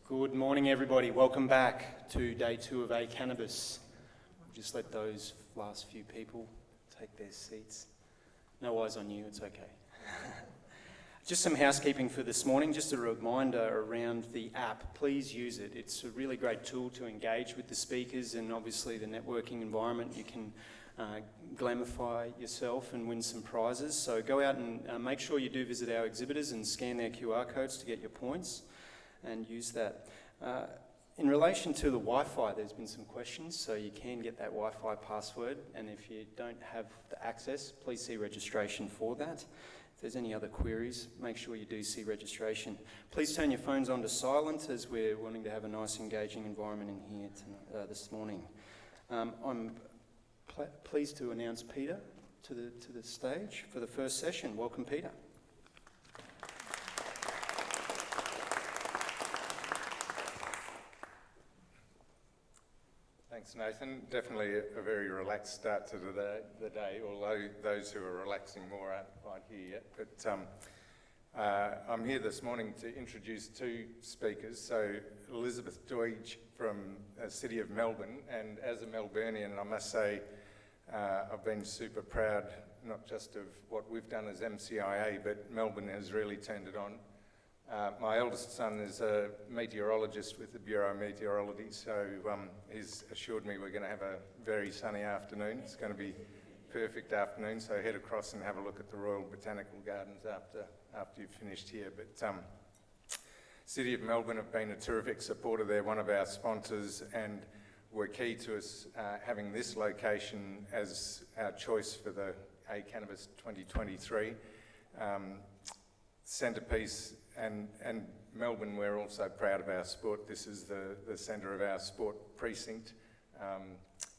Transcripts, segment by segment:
Good morning, everybody. Welcome back to day 2 of A Cannabis. We'll just let those last few people take their seats. No eyes on you, it's okay. Just some housekeeping for this morning, just a reminder around the app. Please use it. It's a really great tool to engage with the speakers and obviously the networking environment. You can glamify yourself and win some prizes. So go out and make sure you do visit our exhibitors and scan their QR codes to get your points and use that. In relation to the Wi-Fi, there's been some questions, so you can get that Wi-Fi password, and if you don't have the access, please see registration for that. If there's any other queries, make sure you do see registration. Please turn your phones on to silent, as we're wanting to have a nice engaging environment in here this morning. I'm pleased to announce Peter to the stage for the first session. Welcome, Peter. Thanks, Nathan. Definitely a very relaxed start to the day, although those who are relaxing more aren't quite here yet. But I'm here this morning to introduce 2 speakers. So Elizabeth Doidge from the City of Melbourne, and as a Melburnian, I must say I've been super proud, not just of what we've done as MCIA, but Melbourne has really turned it on. My eldest son is a meteorologist with the Bureau of Meteorology, so he's assured me we're going to have a very sunny afternoon. It's going to be a perfect afternoon, so head across and have a look at the Royal Botanical Gardens after you've finished here. But City of Melbourne have been a terrific supporter. They're one of our sponsors and were key to us having this location as our choice for the A Cannabis 2023. Centrepiece. And Melbourne, we're also proud of our sport. This is the centre of our sport precinct.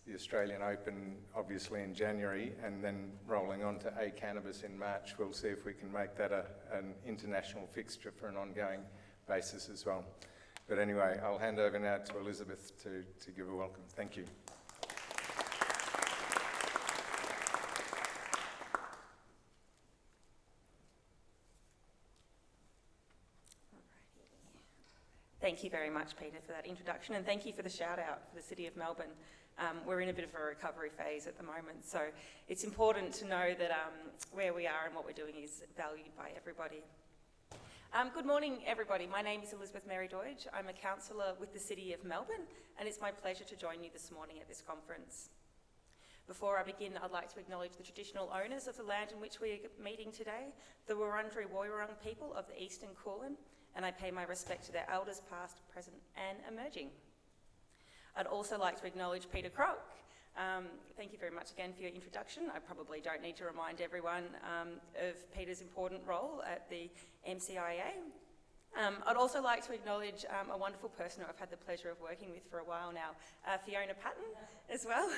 The Australian Open, obviously, in January, and then rolling on to A Cannabis in March. We'll see if we can make that an international fixture for an ongoing basis as well. But anyway, I'll hand over now to Elizabeth to give a welcome. Thank you. Thank you very much, Peter, for that introduction, and thank you for the shout out for the City of Melbourne. We're in a bit of a recovery phase at the moment, so it's important to know that where we are and what we're doing is valued by everybody. Good morning, everybody. My name is Elizabeth Mary Doidge. I'm a councillor with the City of Melbourne, and it's my pleasure to join you this morning at this conference. Before I begin, I'd like to acknowledge the traditional owners of the land in which we are meeting today, the Wurundjeri Woiwurrung people of the Eastern Kulin, and I pay my respect to their elders past, present and emerging. I'd also like to acknowledge Peter Crock. Thank you very much again for your introduction. I probably don't need to remind everyone of Peter's important role at the MCIA. I'd also like to acknowledge a wonderful person who I've had the pleasure of working with for a while now, Fiona Patton as well,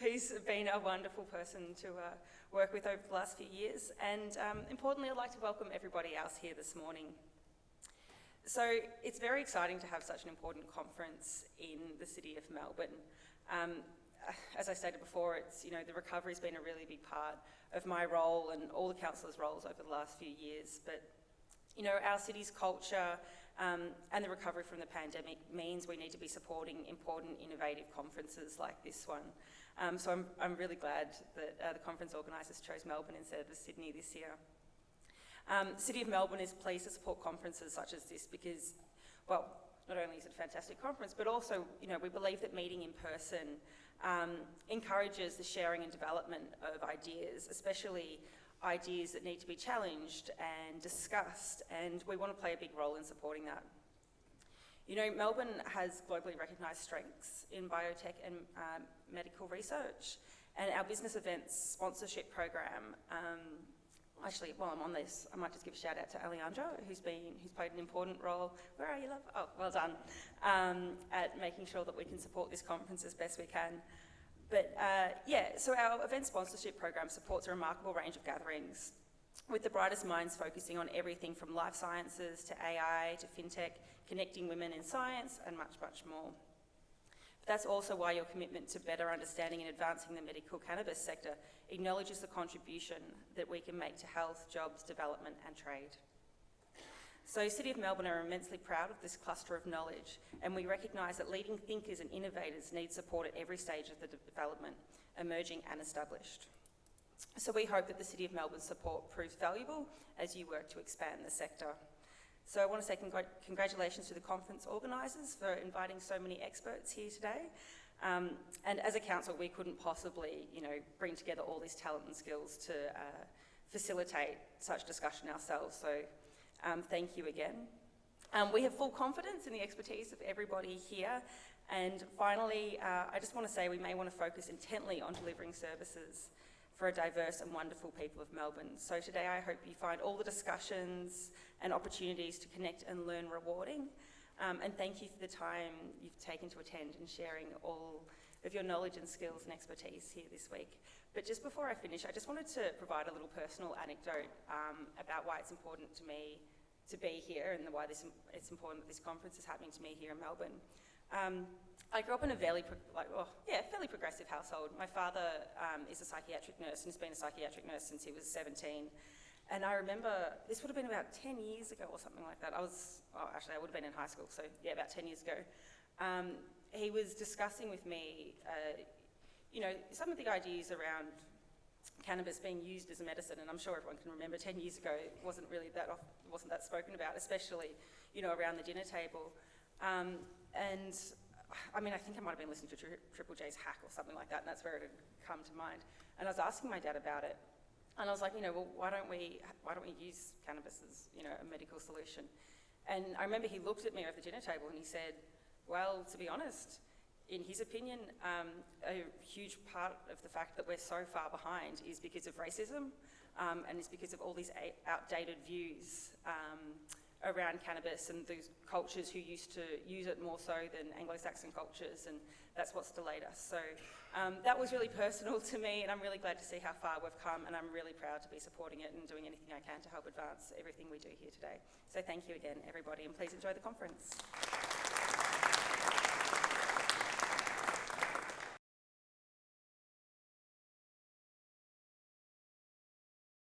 who's been a wonderful person to work with over the last few years. And importantly, I'd like to welcome everybody else here this morning. So it's very exciting to have such an important conference in the City of Melbourne. As I stated before, the recovery's been a really big part of my role and all the councillors' roles over the last few years. But our city's culture and the recovery from the pandemic means we need to be supporting important, innovative conferences like this one. So I'm really glad that the conference organisers chose Melbourne instead of Sydney this year. The City of Melbourne is pleased to support conferences such as this because, well, not only is it a fantastic conference, but also, we believe that meeting in person encourages the sharing and development of ideas, especially ideas that need to be challenged and discussed, and we want to play a big role in supporting that. Melbourne has globally recognised strengths in biotech and medical research, and our business events sponsorship program. Actually, while I'm on this, I might just give a shout out to Alejandro, who's played an important role. Where are you, love? Oh, well done. At making sure that we can support this conference as best we can. But so our event sponsorship program supports a remarkable range of gatherings, with the brightest minds focusing on everything from life sciences to AI to fintech, connecting women in science, and much, much more. But that's also why your commitment to better understanding and advancing the medical cannabis sector acknowledges the contribution that we can make to health, jobs, development and trade. So City of Melbourne are immensely proud of this cluster of knowledge, and we recognise that leading thinkers and innovators need support at every stage of the development, emerging and established. So we hope that the City of Melbourne's support proves valuable as you work to expand the sector. So I want to say congratulations to the conference organisers for inviting so many experts here today. And as a council, we couldn't possibly, bring together all these talent and skills to facilitate such discussion ourselves. So thank you again. We have full confidence in the expertise of everybody here. And finally, I just want to say we may want to focus intently on delivering services for a diverse and wonderful people of Melbourne. So today I hope you find all the discussions and opportunities to connect and learn rewarding. And thank you for the time you've taken to attend and sharing all of your knowledge and skills and expertise here this week. But just before I finish, I just wanted to provide a little personal anecdote about why it's important to me to be here and why it's important that this conference is happening to me here in Melbourne. I grew up in a fairly progressive household. My father is a psychiatric nurse and has been a psychiatric nurse since he was 17. And I remember, this would have been about 10 years ago or something like that. I would have been in high school, so yeah, about 10 years ago. He was discussing with me, some of the ideas around cannabis being used as a medicine, and I'm sure everyone can remember 10 years ago it wasn't that spoken about, especially, around the dinner table. And I think I might have been listening to Triple J's Hack or something like that, and that's where it had come to mind. And I was asking my dad about it, and I was like, why don't we use cannabis as, a medical solution? And I remember he looked at me over the dinner table and he said, well, to be honest, in his opinion, a huge part of the fact that we're so far behind is because of racism, and it's because of all these outdated views around cannabis and those cultures who used to use it more so than Anglo-Saxon cultures, and that's what's delayed us. So that was really personal to me, and I'm really glad to see how far we've come, and I'm really proud to be supporting it and doing anything I can to help advance everything we do here today. So thank you again, everybody, and please enjoy the conference.